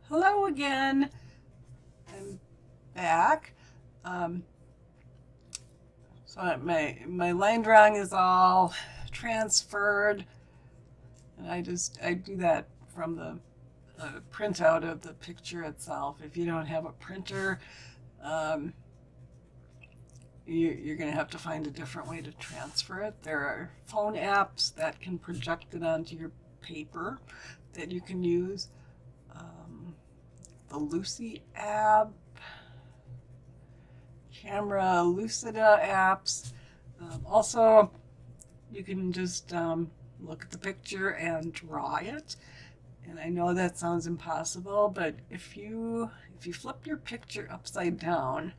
Hello again. I'm back. Um, so my line drawing is all transferred, and I do that from the printout of the picture itself. If you don't have a printer, um, you're going to have to find a different way to transfer it. There are phone apps that can project it onto your paper that you can use. The Lucy app, Camera Lucida apps. Also, you can just look at the picture and draw it. And I know that sounds impossible, but if you flip your picture upside down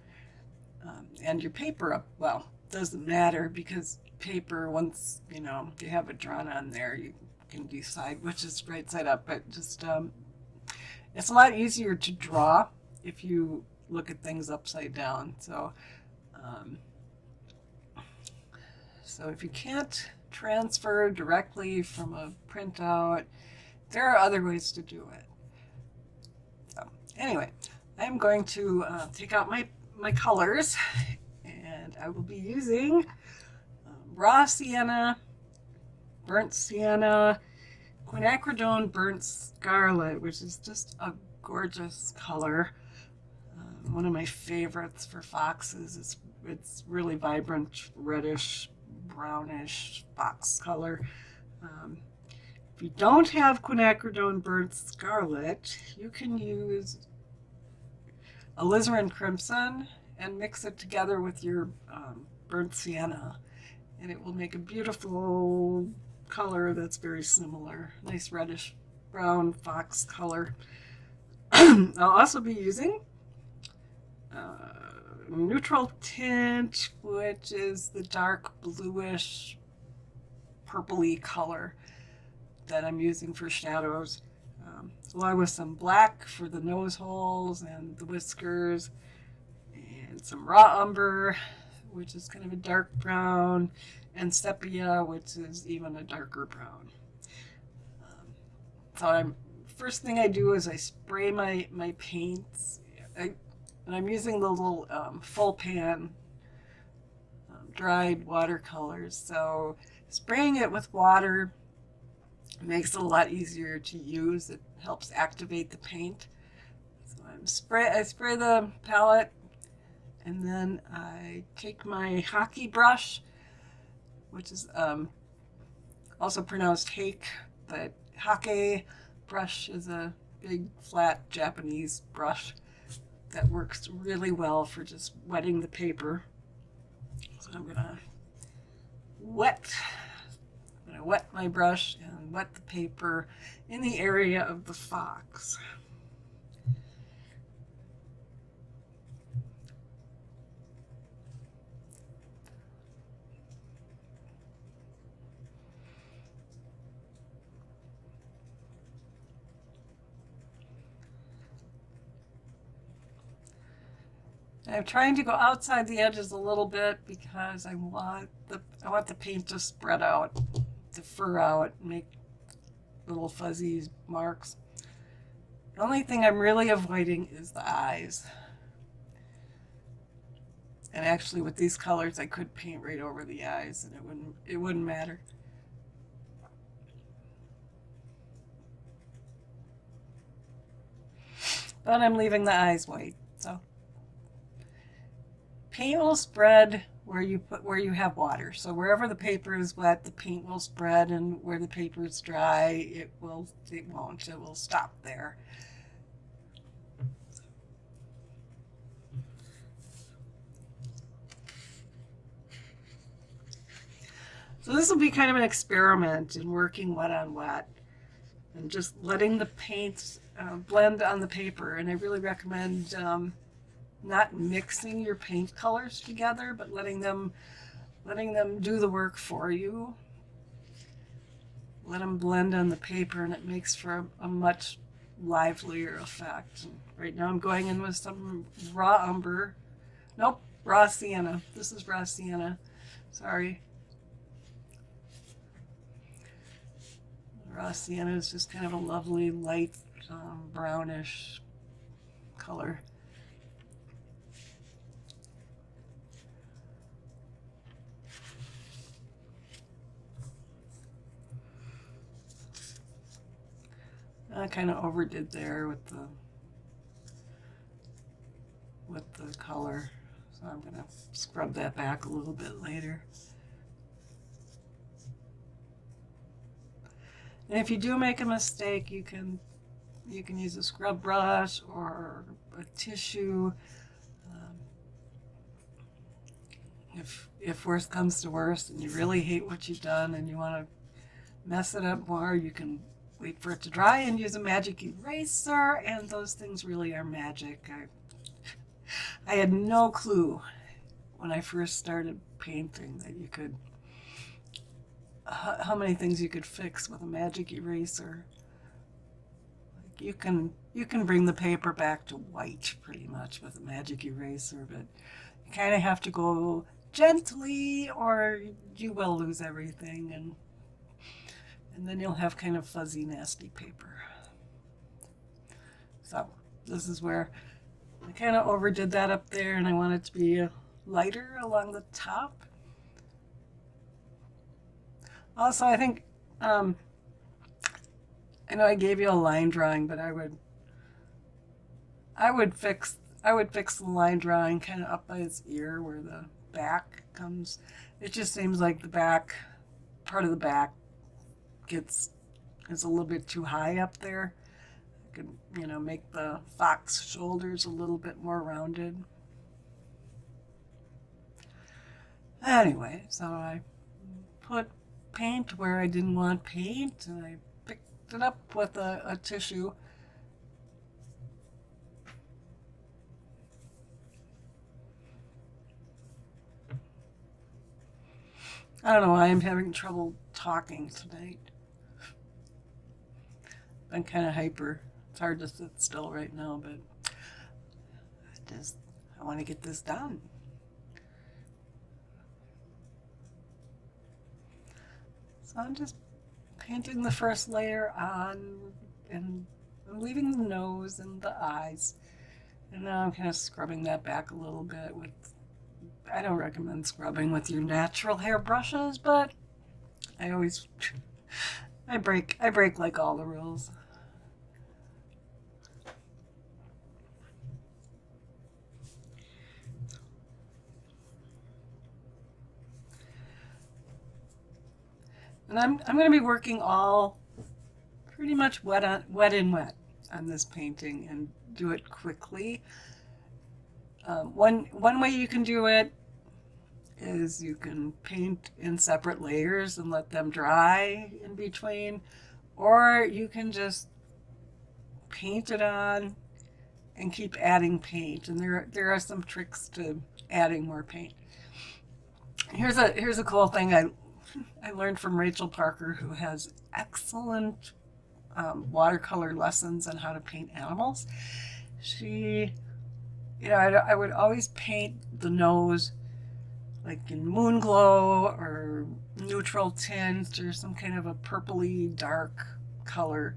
and your paper up, well, doesn't matter because paper, once you have it drawn on there, you can decide which is right side up. But just it's a lot easier to draw if you look at things upside down. Um, so if you can't transfer directly from a printout, there are other ways to do it. So anyway, I'm going to take out my colors, and I will be using raw sienna, burnt sienna, Quinacridone burnt scarlet, which is just a gorgeous color. One of my favorites for foxes. It's really vibrant, reddish, brownish fox color. If you don't have Quinacridone burnt scarlet, you can use Alizarin Crimson and mix it together with your burnt sienna, and it will make a beautiful color that's very similar. Nice reddish brown fox color. I'll also be using neutral tint, which is the dark bluish purpley color that I'm using for shadows, along with some black for the nose holes and the whiskers, and some raw umber, which is kind of a dark brown, and sepia, which is even a darker brown. First thing I do is I spray my paints, and I'm using the little full pan dried watercolors. So spraying it with water makes it a lot easier to use. It helps activate the paint. So I spray the palette, and then I take my hockey brush, which is also pronounced hake, but hake brush is a big flat Japanese brush that works really well for just wetting the paper. So I'm gonna wet my brush and wet the paper in the area of the fox. I'm trying to go outside the edges a little bit because I want the paint to spread out, to fur out, make little fuzzy marks. The only thing I'm really avoiding is the eyes. And actually with these colors I could paint right over the eyes and it wouldn't matter. But I'm leaving the eyes white, so paint will spread where you have water. So wherever the paper is wet, the paint will spread, and where the paper is dry, it won't. It will stop there. So this will be kind of an experiment in working wet on wet and just letting the paint blend on the paper. And I really recommend not mixing your paint colors together, but letting them do the work for you. Let them blend on the paper, and it makes for a much livelier effect. And right now I'm going in with some raw umber. Nope, raw sienna. This is raw sienna. Sorry. Raw sienna is just kind of a lovely light brownish color. I kind of overdid there with the color, so I'm going to scrub that back a little bit later. And if you do make a mistake, you can use a scrub brush or a tissue. If worst comes to worst and you really hate what you've done and you want to mess it up more, you can wait for it to dry and use a magic eraser, and those things really are magic. I had no clue when I first started painting that you could, how many things you could fix with a magic eraser. Like you can bring the paper back to white pretty much with a magic eraser, but you kind of have to go gently or you will lose everything, and then you'll have kind of fuzzy, nasty paper. So this is where I kind of overdid that up there, and I want it to be lighter along the top. Also, I think, I know I gave you a line drawing, but I would fix the line drawing kind of up by its ear where the back comes. It just seems like the back, part of the back is a little bit too high up there. I could, make the fox shoulders a little bit more rounded. Anyway, so I put paint where I didn't want paint, and I picked it up with a tissue. I don't know why I'm having trouble talking tonight. I'm kind of hyper. It's hard to sit still right now, but I want to get this done. So I'm just painting the first layer on, and I'm leaving the nose and the eyes. And now I'm kind of scrubbing that back a little bit with, I don't recommend scrubbing with your natural hair brushes, but I break like all the rules. And I'm going to be working all pretty much wet in wet on this painting and do it quickly. One way you can do it is you can paint in separate layers and let them dry in between, or you can just paint it on and keep adding paint. And there are some tricks to adding more paint. Here's a cool thing I learned from Rachel Parker, who has excellent watercolor lessons on how to paint animals. She, I would always paint the nose like in moon glow or neutral tint or some kind of a purpley dark color,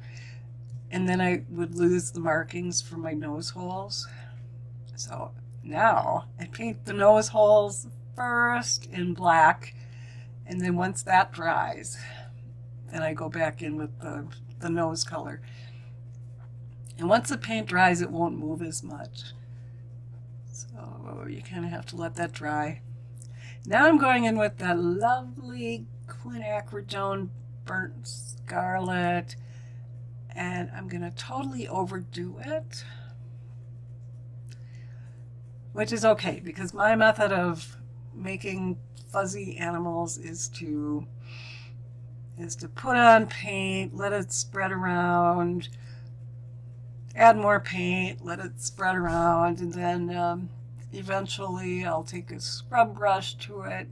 and then I would lose the markings from my nose holes. So now I paint the nose holes first in black, and then once that dries, then I go back in with the nose color. And once the paint dries, it won't move as much. So you kind of have to let that dry. Now I'm going in with that lovely Quinacridone burnt scarlet, and I'm going to totally overdo it, which is okay because my method of making fuzzy animals is to put on paint, let it spread around, add more paint, let it spread around, and then eventually I'll take a scrub brush to it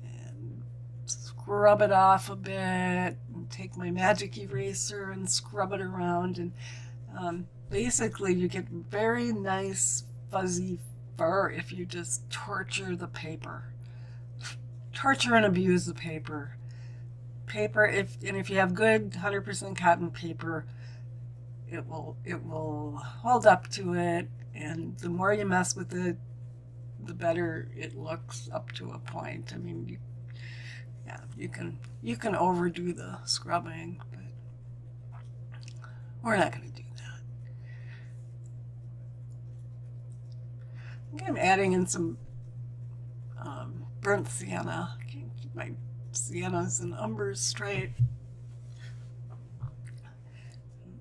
and scrub it off a bit, and take my magic eraser and scrub it around, and basically you get very nice fuzzy fur if you just torture the paper. Torture and abuse the paper. If you have good 100% cotton paper, it will hold up to it, and the more you mess with it, the better it looks up to a point. I mean, you can overdo the scrubbing, but we're not going to do that. I think I'm adding in some burnt sienna. I can't keep my siennas and umbers straight.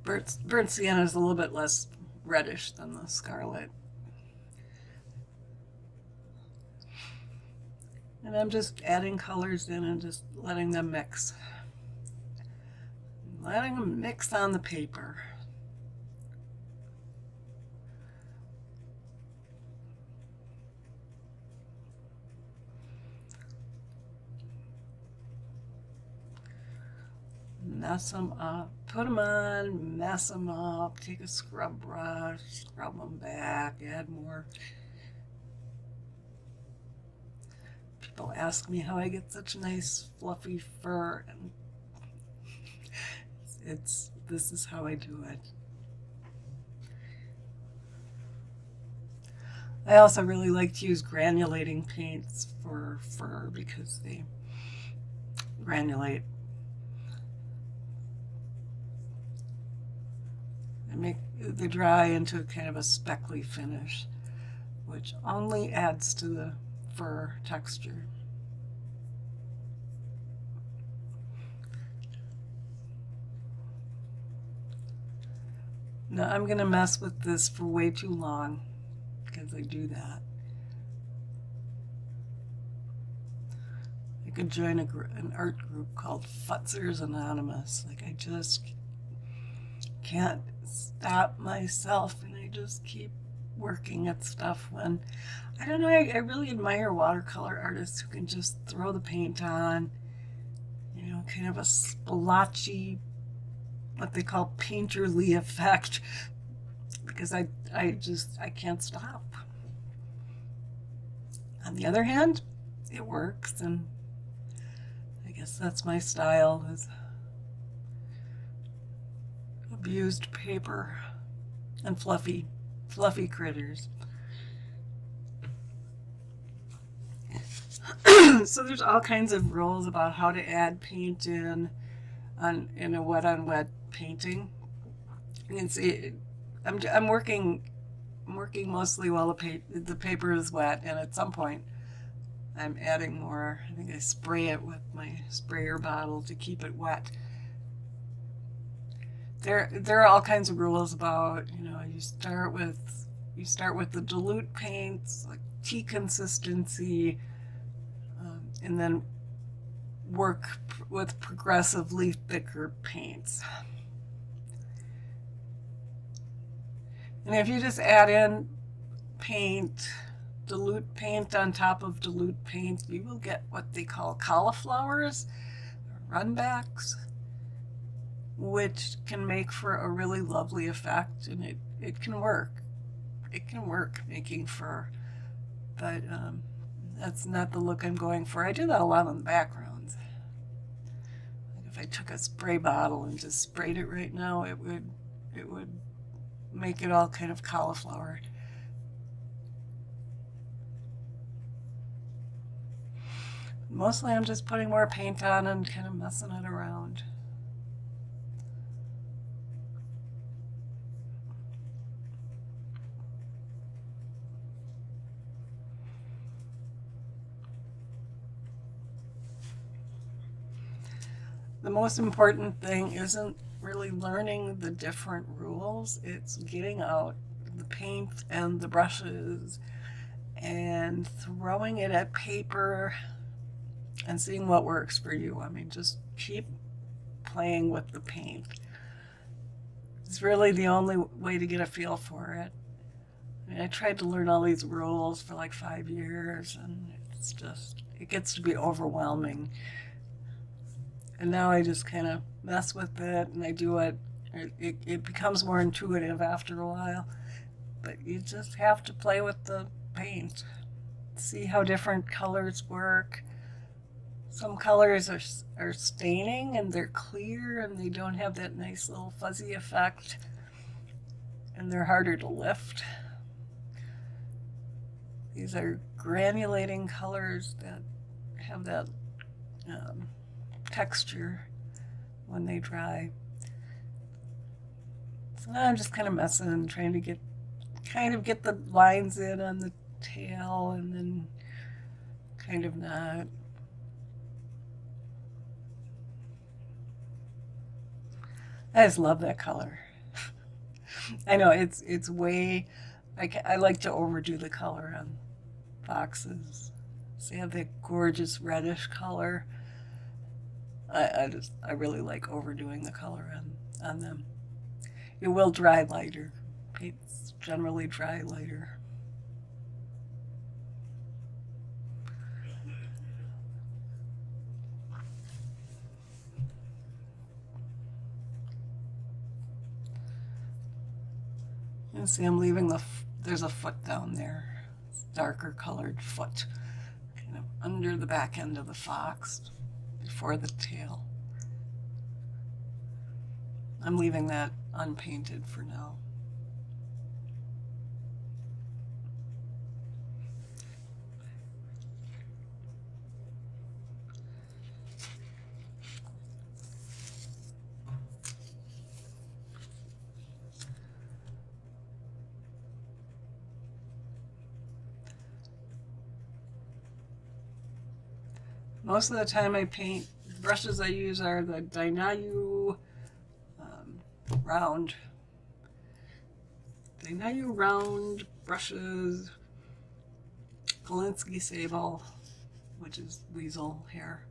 Burnt sienna is a little bit less reddish than the scarlet. And I'm just adding colors in and just letting them mix. Letting them mix on the paper. Mess them up, put them on, mess them up, take a scrub brush, scrub them back, add more. People ask me how I get such nice fluffy fur, and this is how I do it. I also really like to use granulating paints for fur because they granulate. They dry into kind of a speckly finish, which only adds to the fur texture. Now I'm going to mess with this for way too long because I do that. I could join an art group called Futzers Anonymous. Like, I just can't stop myself, and I just keep working at stuff when, I don't know, I really admire watercolor artists who can just throw the paint on, you know, kind of a splotchy, what they call painterly effect, because I can't stop. On the other hand, it works, and I guess that's my style, is abused paper and fluffy critters. So there's all kinds of rules about how to add paint in a wet on wet painting. You can see I'm working mostly while the paper is wet, and at some point I'm adding more. I think I spray it with my sprayer bottle to keep it wet. There are all kinds of rules about, you know, you start with the dilute paints, like tea consistency, and then work with progressively thicker paints. And if you just add in paint, dilute paint on top of dilute paint, you will get what they call cauliflowers, runbacks, which can make for a really lovely effect, and it can work. It can work making fur, but that's not the look I'm going for. I do that a lot in the backgrounds. Like if I took a spray bottle and just sprayed it right now, it would make it all kind of cauliflower. Mostly I'm just putting more paint on and kind of messing it around. The most important thing isn't really learning the different rules, it's getting out the paint and the brushes and throwing it at paper and seeing what works for you. I mean, just keep playing with the paint. It's really the only way to get a feel for it. I mean, I tried to learn all these rules for like 5 years, and it gets to be overwhelming. And now I just kind of mess with it, and I do it. It becomes more intuitive after a while. But you just have to play with the paint. See how different colors work. Some colors are staining, and they're clear, and they don't have that nice little fuzzy effect. and they're harder to lift. These are granulating colors that have that texture when they dry. So now I'm just kind of messing, trying to get the lines in on the tail, and then kind of not. I just love that color. I know it's way. I like to overdo the color on foxes. So you have that gorgeous reddish color. I really like overdoing the color on them. It will dry lighter. Paints generally dry lighter. You see I'm leaving there's a foot down there. It's darker colored foot. Kind of under the back end of the fox before the tail. I'm leaving that unpainted for now. Most of the time I paint, the brushes I use are the Dinayu round brushes, Kolinsky Sable, which is weasel hair.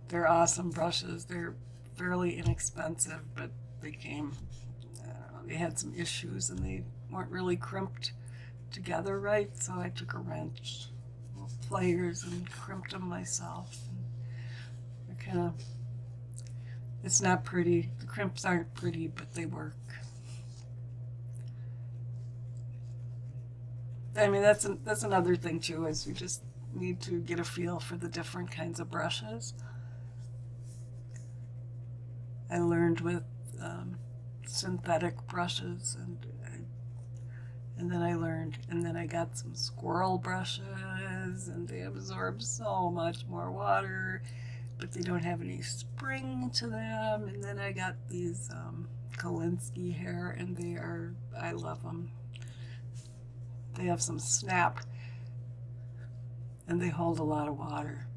They're awesome brushes. They're fairly inexpensive, but they they had some issues and they weren't really crimped together right, so I took a wrench, pliers, and crimped them myself. And they're kind of, it's not pretty. The crimps aren't pretty, but they work. I mean, that's another thing too, is you just need to get a feel for the different kinds of brushes. I learned with synthetic brushes, and then I got some squirrel brushes, and they absorb so much more water, but they don't have any spring to them. And then I got these Kolinsky hair, and I love them. They have some snap, and they hold a lot of water.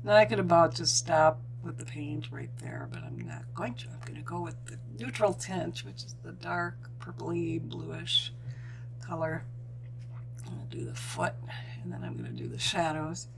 Now I could about just stop with the paint right there, but I'm not going to. I'm going to go with the neutral tint, which is the dark purpley bluish color. I'm going to do the foot, and then I'm going to do the shadows.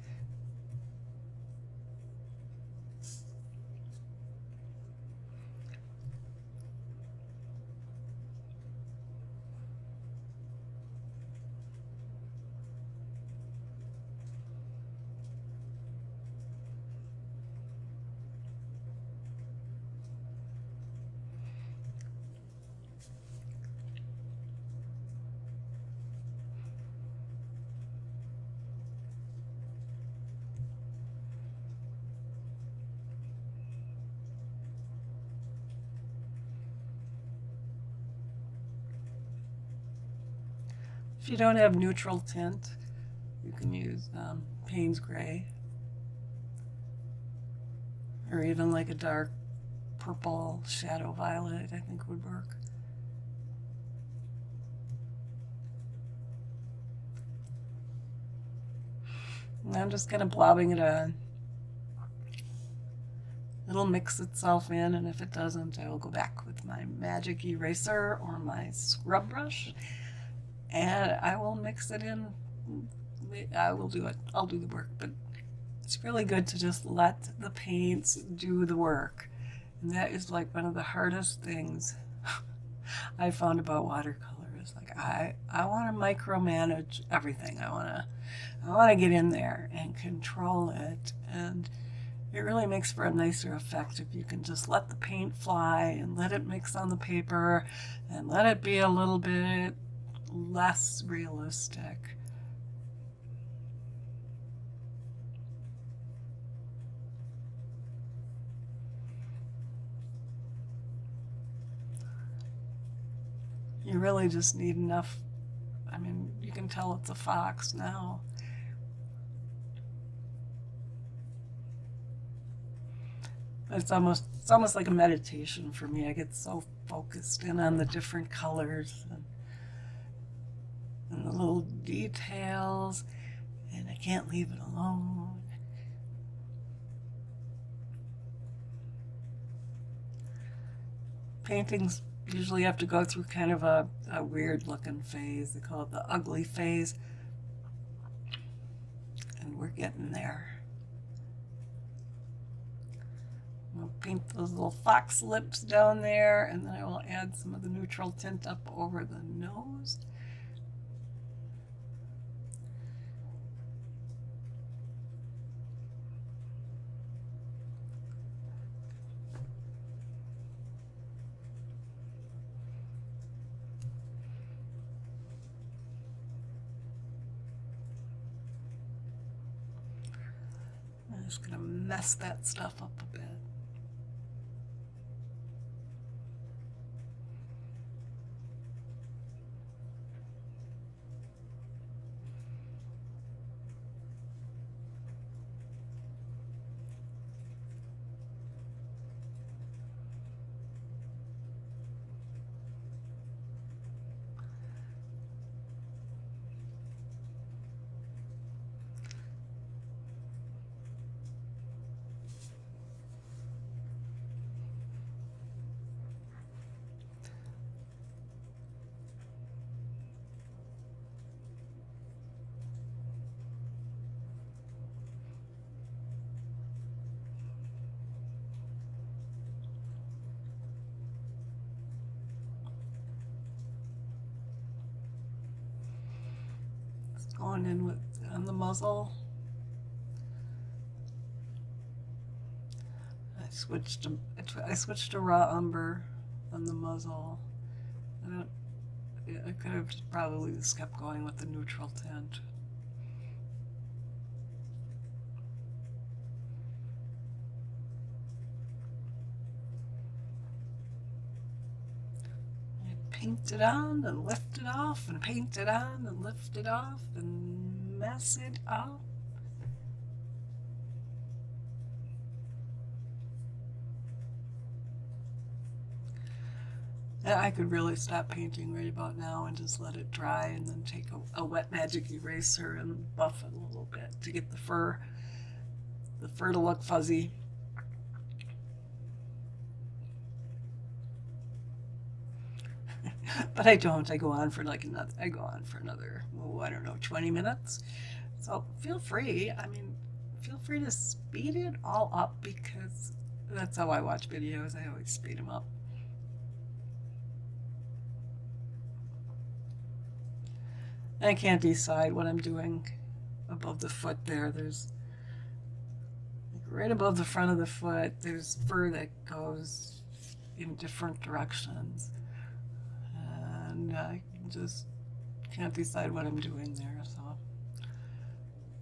If you don't have neutral tint, you can use Payne's Gray, or even like a dark purple shadow violet, I think would work. And I'm just kind of blobbing it on. It'll mix itself in, and if it doesn't, I will go back with my magic eraser or my scrub brush, and I will mix it in. I'll do the work, but it's really good to just let the paints do the work. And that is like one of the hardest things I found about watercolor. Is like I want to micromanage everything. I want to get in there and control it, and it really makes for a nicer effect if you can just let the paint fly and let it mix on the paper and let it be a little bit less realistic. You really just need enough. I mean, you can tell it's a fox now. It's almost like a meditation for me. I get so focused in on the different colors and the little details, and I can't leave it alone. Paintings usually have to go through kind of a weird looking phase. They call it the ugly phase. And we're getting there. I'll paint those little fox lips down there, and then I will add some of the neutral tint up over the nose. I'm just going to mess that stuff up a bit. Going in with on the muzzle. I switched to raw umber on the muzzle. I could have probably just kept going with the neutral tint. Paint it on and lift it off, and paint it on and lift it off, and mess it up. I could really stop painting right about now and just let it dry, and then take a wet magic eraser and buff it a little bit to get the fur to look fuzzy. But I don't. I go on for another, oh, I don't know, 20 minutes. So feel free. I mean, feel free to speed it all up, because that's how I watch videos. I always speed them up. I can't decide what I'm doing above the foot there. There's right above the front of the foot, there's fur that goes in different directions. And I just can't decide what I'm doing there.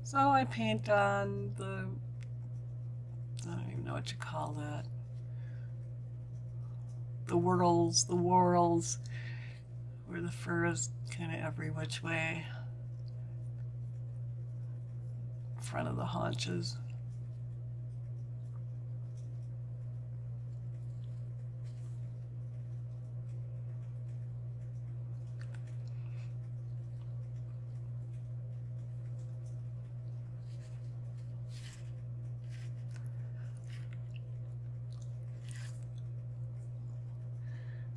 So I paint on I don't even know what you call that. The whorls, where the fur is kind of every which way. Front of the haunches.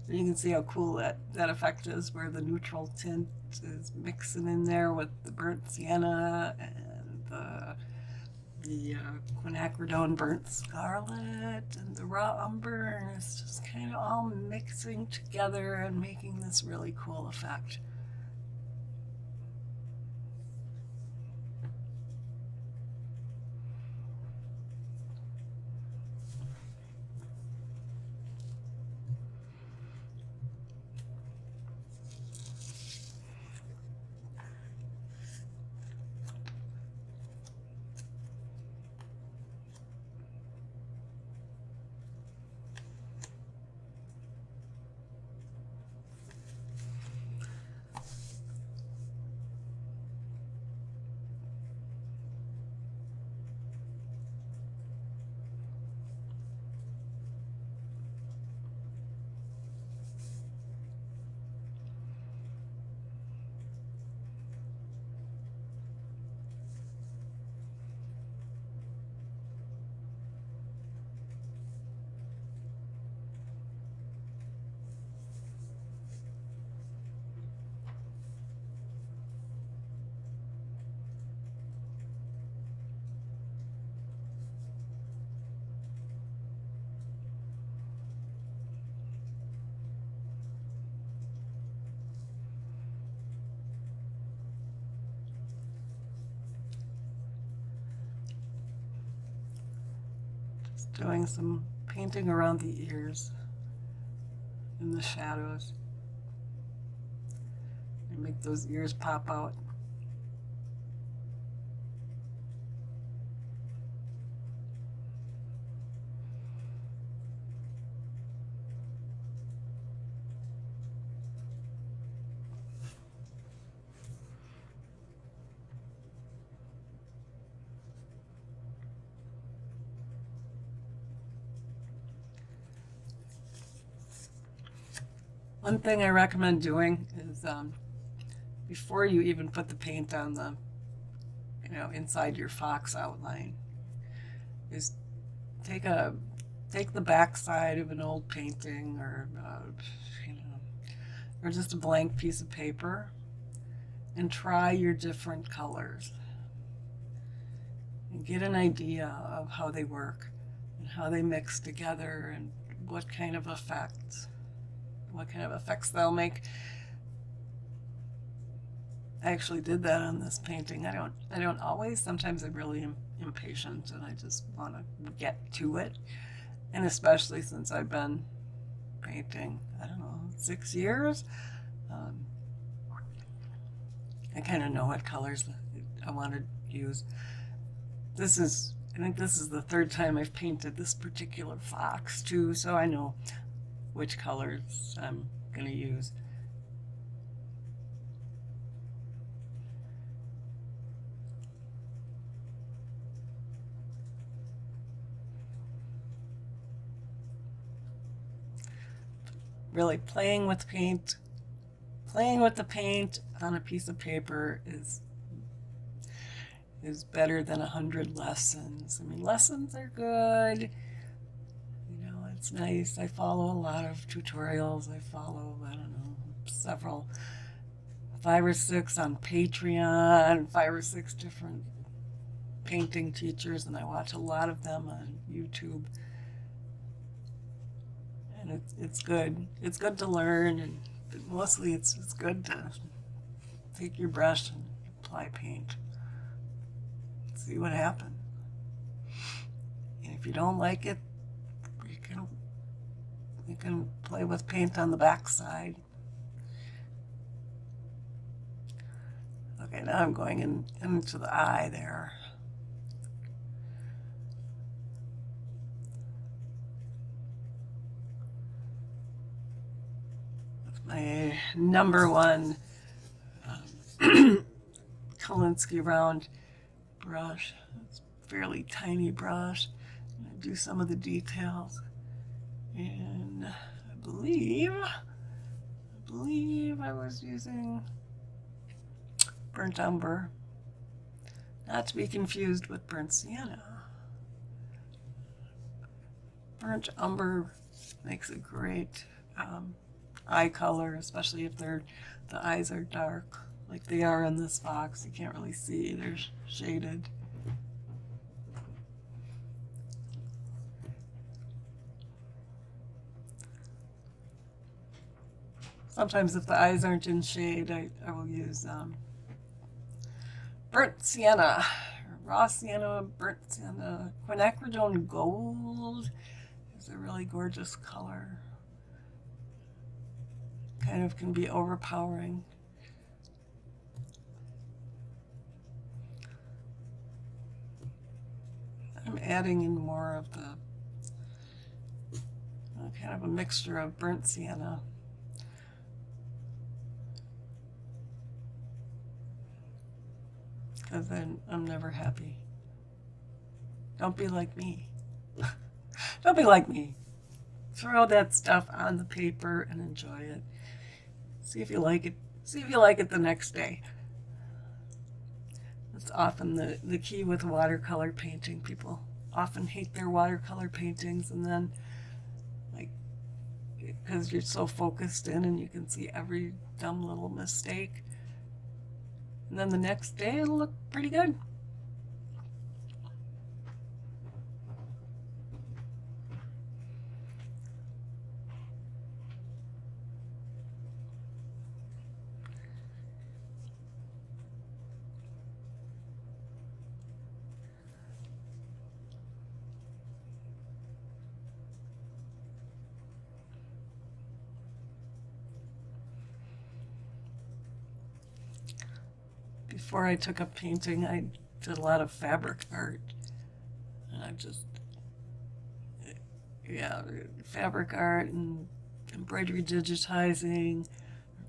You can see how cool that effect is, where the neutral tint is mixing in there with the burnt sienna and the Quinacridone burnt scarlet and the raw umber, and it's just kind of all mixing together and making this really cool effect. doing some painting around the ears in the shadows and make those ears pop out. One thing I recommend doing is before you even put the paint on the, inside your fox outline, is take the back side of an old painting or just a blank piece of paper and try your different colors and get an idea of how they work and how they mix together and what kind of effects they'll make. I actually did that on this painting. I don't always. Sometimes I'm really impatient and I just want to get to it. And especially since I've been painting, 6 years, I kind of know what colors I want to use. I think this is the third time I've painted this particular fox too, so I know which colors I'm going to use. Really playing with the paint on a piece of paper is better than 100 lessons. I mean, lessons are good. It's nice. I follow a lot of tutorials. I follow, several, 5 or 6 on Patreon, 5 or 6 different painting teachers, and I watch a lot of them on YouTube. And it's good. It's good to learn, and mostly it's good to take your brush and apply paint. See what happens. And if you don't like it, you can play with paint on the back side. Okay, now I'm going into the eye there. With my number 1 Kolinsky round brush. It's a fairly tiny brush. I'm going to do some of the details. And I believe I was using burnt umber, not to be confused with burnt sienna. Burnt umber makes a great eye color, especially if the eyes are dark, like they are in this fox. You can't really see, they're shaded. Sometimes if the eyes aren't in shade, I will use burnt sienna, raw sienna, burnt sienna. Quinacridone gold is a really gorgeous color. Kind of can be overpowering. I'm adding in more of the kind of a mixture of burnt sienna. Because I'm never happy. Don't be like me. Don't be like me. Throw that stuff on the paper and enjoy it. See if you like it. See if you like it the next day. That's often the key with watercolor painting. People often hate their watercolor paintings, and then, because you're so focused in and you can see every dumb little mistake. And then the next day it'll look pretty good. before I took up painting, I did a lot of fabric art. And I just, yeah, fabric art and embroidery digitizing,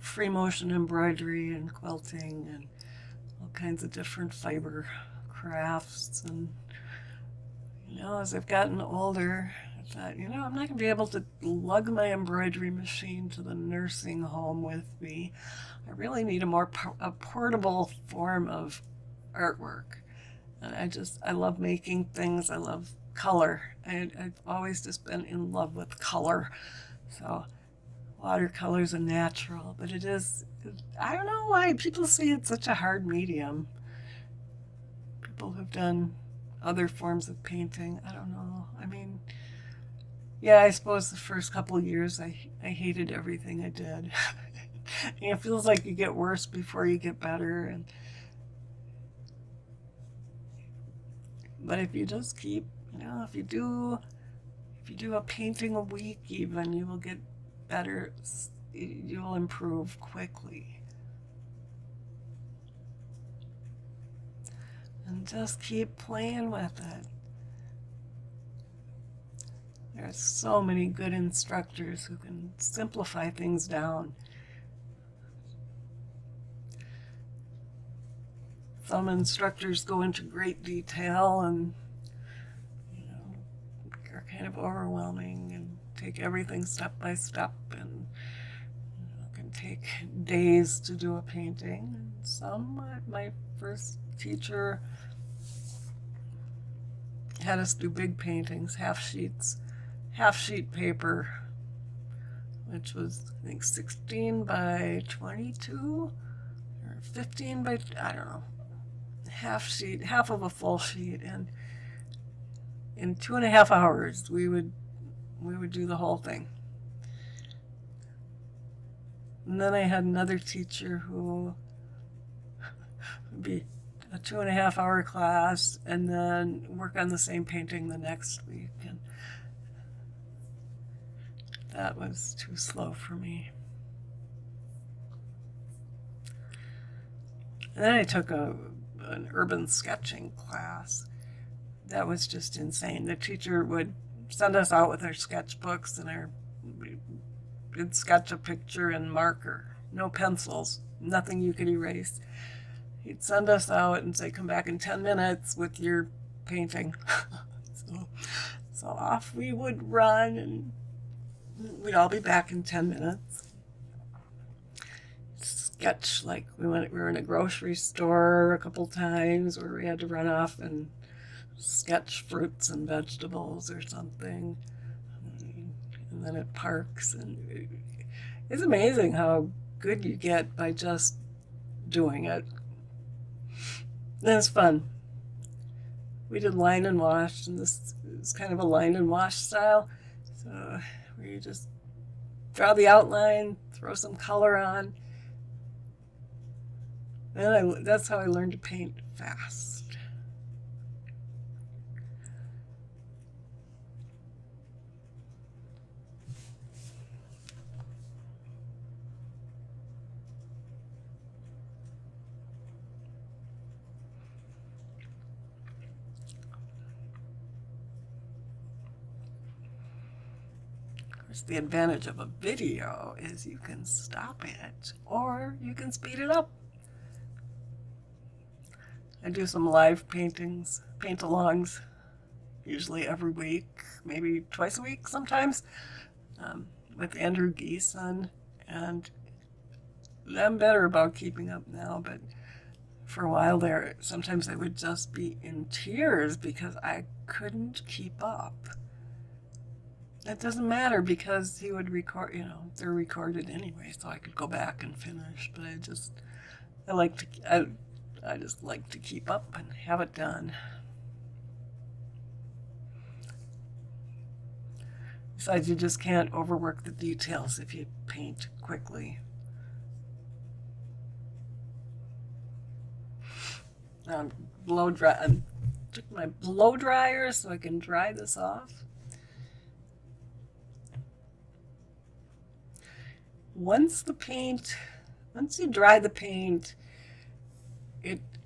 free motion embroidery and quilting and all kinds of different fiber crafts. And, as I've gotten older, I thought, I'm not going to be able to lug my embroidery machine to the nursing home with me. I really need a portable form of artwork. And I love making things. I love color. I've always just been in love with color. So watercolor's a natural, but I don't know why people say it's such a hard medium. People who've done other forms of painting, I don't know. I mean, yeah, I suppose the first couple of years I hated everything I did. It feels like you get worse before you get better. But if you just keep, if you do a painting a week even, you will get better. You will improve quickly. And just keep playing with it. There are so many good instructors who can simplify things down. Some instructors go into great detail and are kind of overwhelming and take everything step by step and can take days to do a painting. And some, my first teacher had us do big paintings, half sheet paper, which was I think 16 by 22 or 15 by, I don't know, half of a full sheet, and in 2.5 hours we would do the whole thing. And then I had another teacher who would be a 2.5 hour class and then work on the same painting the next week, and that was too slow for me. And then I took an urban sketching class. That was just insane. The teacher would send us out with our sketchbooks and we'd sketch a picture in marker, no pencils, nothing you could erase. He'd send us out and say, come back in 10 minutes with your painting. So off we would run, and we'd all be back in 10 minutes. Sketch, like we were in a grocery store a couple times where we had to run off and sketch fruits and vegetables or something. And then at parks. And it's amazing how good you get by just doing it. And it's fun. We did line and wash, and this is kind of a line and wash style. So where you just draw the outline, throw some color on. And that's how I learned to paint fast. The advantage of a video is you can stop it or you can speed it up. I do some live paintings, paint-alongs, usually every week, maybe twice a week sometimes, with Andrew Geeson, and I'm better about keeping up now, but for a while there, sometimes I would just be in tears because I couldn't keep up. It doesn't matter because he would record, they're recorded anyway, so I could go back and finish. But I just like to keep up and have it done. Besides, you just can't overwork the details if you paint quickly. I took my blow dryer so I can dry this off. Once you dry the paint,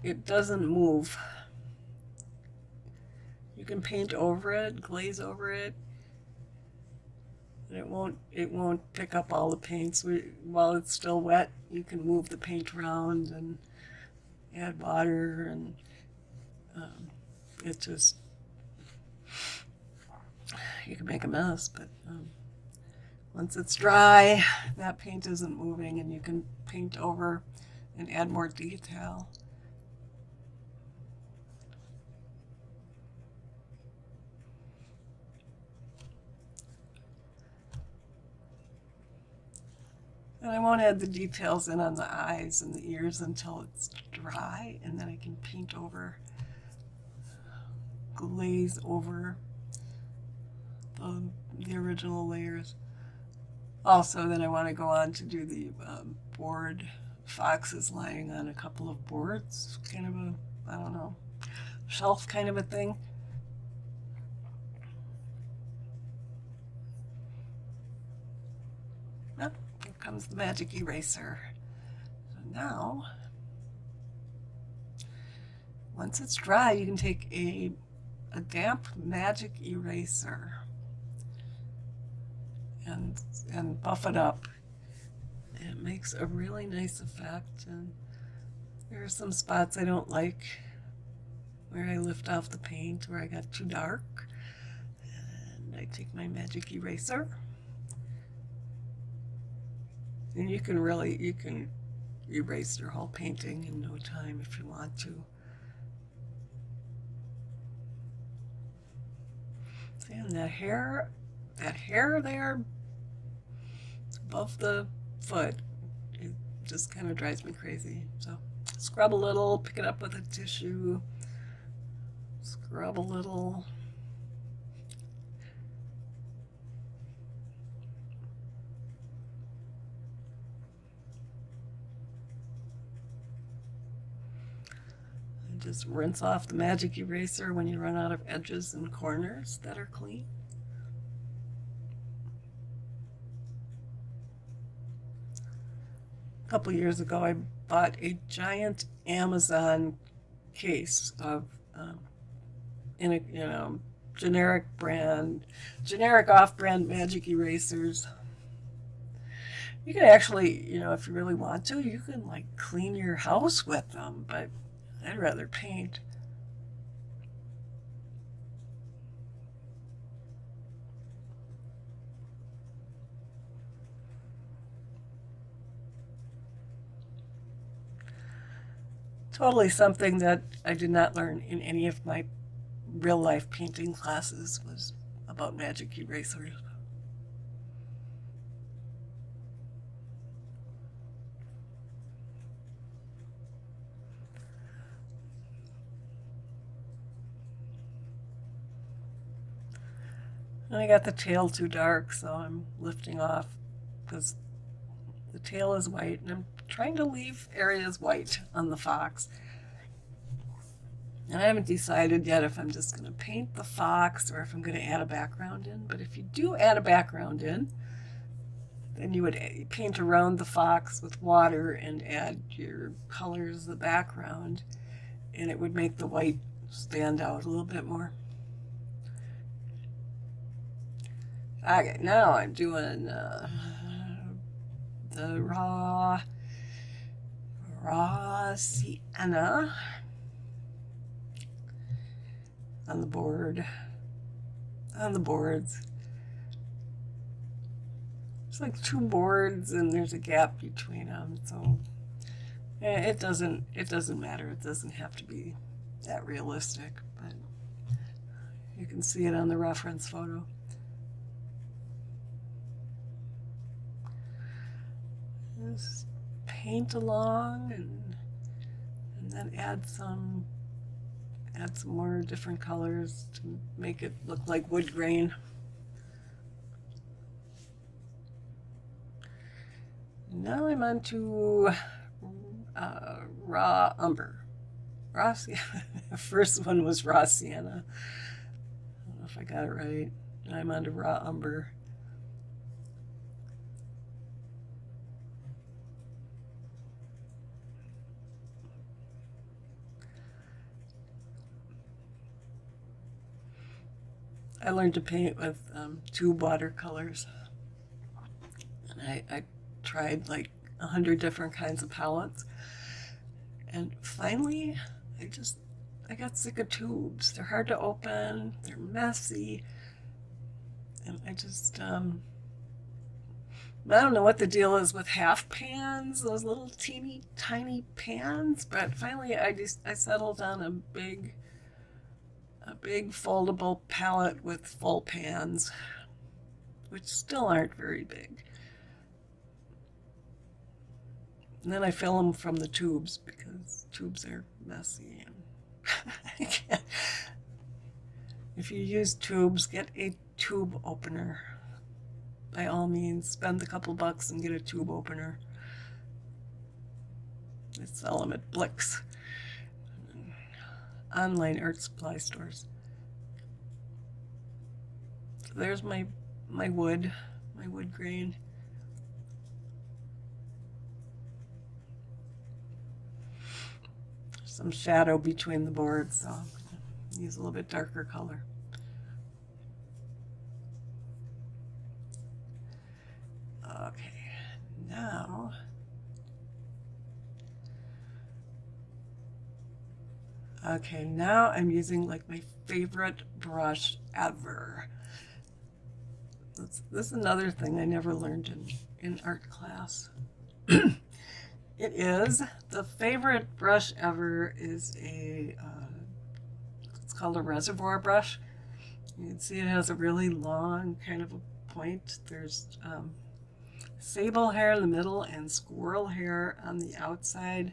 it doesn't move. You can paint over it, glaze over it, and it won't pick up all the paints. While it's still wet, you can move the paint around and add water, and it just, you can make a mess, but once it's dry, that paint isn't moving, and you can paint over and add more detail. And I won't add the details in on the eyes and the ears until it's dry, and then I can paint over, glaze over the original layers. Also, then I want to go on to do the board foxes lying on a couple of boards, kind of a, I don't know, shelf kind of a thing. Oh, here comes the magic eraser. So now, once it's dry, you can take a damp magic eraser and buff it up. It makes a really nice effect, and there are some spots I don't like where I lift off the paint, where I got too dark, and I take my magic eraser, and you can erase your whole painting in no time if you want to. See, and that hair there above the foot, it just kind of drives me crazy. So scrub a little, pick it up with a tissue, scrub a little. And just rinse off the magic eraser when you run out of edges and corners that are clean. A couple years ago, I bought a giant Amazon case of in a generic off-brand magic erasers. You can actually, if you really want to, you can like clean your house with them, but I'd rather paint. Totally something that I did not learn in any of my real life painting classes was about magic erasers. And I got the tail too dark, so I'm lifting off because the tail is white, and I'm trying to leave areas white on the fox. And I haven't decided yet if I'm just going to paint the fox or if I'm going to add a background in. But if you do add a background in, then you would paint around the fox with water and add your colors, the background, and it would make the white stand out a little bit more. Okay, now I'm doing the raw sienna on the boards. It's like two boards and there's a gap between them, so it doesn't matter. It doesn't have to be that realistic, but you can see it on the reference photo. Just paint along and then add some more different colors to make it look like wood grain. Now I'm on to raw umber. The first one was raw sienna. I don't know if I got it right. I'm on to raw umber. I learned to paint with tube watercolors. And I tried like 100 different kinds of palettes. And finally, I got sick of tubes. They're hard to open, they're messy. And I don't know what the deal is with half pans, those little teeny tiny pans, but finally I settled on a big foldable palette with full pans, which still aren't very big. And then I fill them from the tubes because tubes are messy. And if you use tubes, get a tube opener. By all means, spend a couple bucks and get a tube opener. They sell them at Blick's, online art supply stores. So there's my wood grain. Some shadow between the boards, so I'm going to use a little bit darker color. Okay, now I'm using like my favorite brush ever. This is another thing I never learned in art class. It is, the favorite brush ever is it's called a reservoir brush. You can see it has a really long kind of a point. There's sable hair in the middle and squirrel hair on the outside.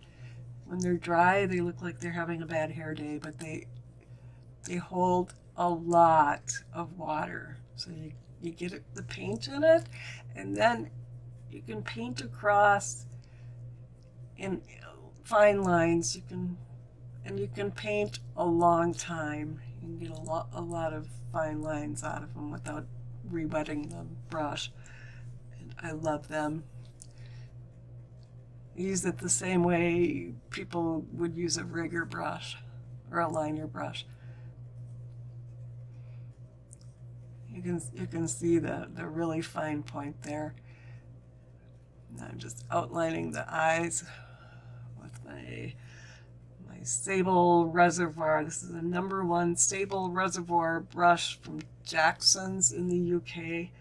When they're dry, they look like they're having a bad hair day, but they hold a lot of water. So you get the paint in it, and then you can paint across in fine lines. You can paint a long time. You can get a lot of fine lines out of them without re-wetting the brush. And I love them. Use it the same way people would use a rigger brush or a liner brush. You can see the really fine point there. And I'm just outlining the eyes with my Sable Reservoir. This is a #1 Sable Reservoir brush from Jackson's in the UK.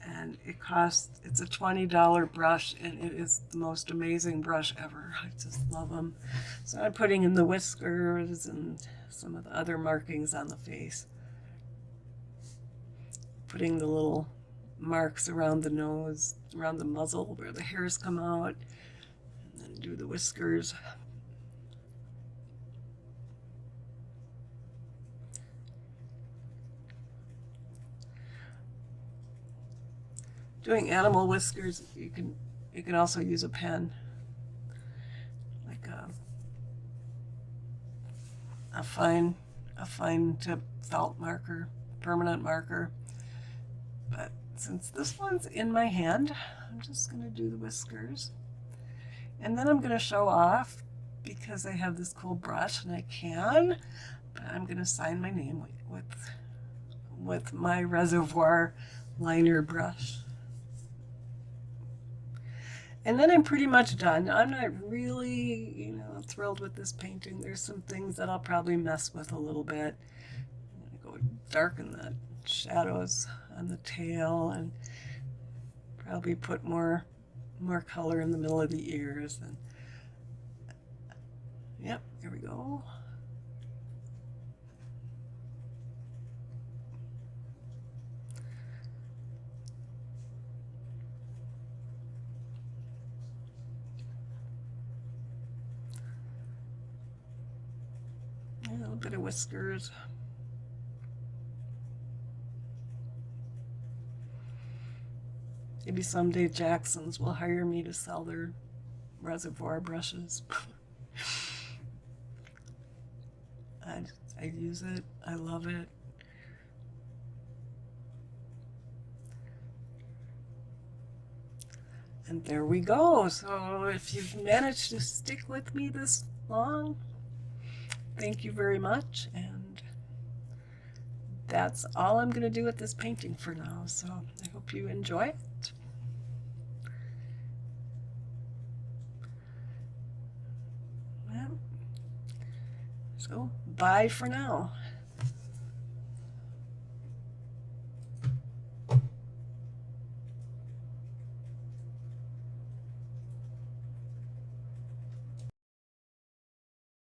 And it's a $20 brush, and it is the most amazing brush ever. I just love them. So I'm putting in the whiskers and some of the other markings on the face. Putting the little marks around the nose, around the muzzle where the hairs come out, and then do the whiskers. Doing animal whiskers, you can also use a pen, like a fine tip felt marker, permanent marker. But since this one's in my hand, I'm just going to do the whiskers, and then I'm going to show off because I have this cool brush and I can. But I'm going to sign my name with my reservoir liner brush. And then I'm pretty much done. I'm not really, thrilled with this painting. There's some things that I'll probably mess with a little bit. I'm going to go darken the shadows on the tail and probably put more color in the middle of the ears. And yep, here we go. A little bit of whiskers. Maybe someday Jackson's will hire me to sell their reservoir brushes. I use it. I love it. And there we go. So if you've managed to stick with me this long, thank you very much. And that's all I'm going to do with this painting for now. So I hope you enjoy it. Well, so bye for now.